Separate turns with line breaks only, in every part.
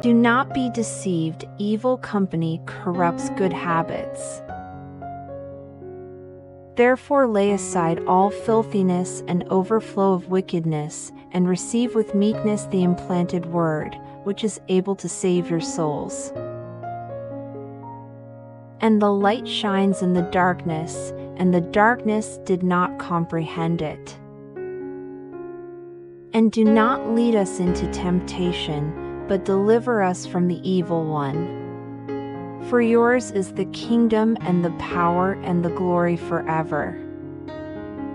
Do not be deceived, evil company corrupts good habits. Therefore lay aside all filthiness and overflow of wickedness, and receive with meekness the implanted word, which is able to save your souls. And the light shines in the darkness, and the darkness did not comprehend it. And do not lead us into temptation, but deliver us from the evil one. For yours is the kingdom and the power and the glory forever.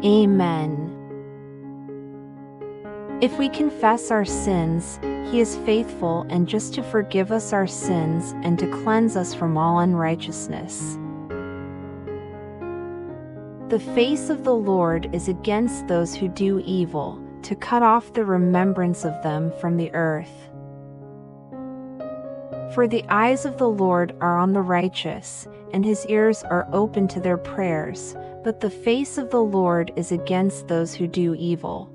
Amen. If we confess our sins, He is faithful and just to forgive us our sins and to cleanse us from all unrighteousness. The face of the Lord is against those who do evil, to cut off the remembrance of them from the earth. For the eyes of the Lord are on the righteous, and His ears are open to their prayers, but the face of the Lord is against those who do evil.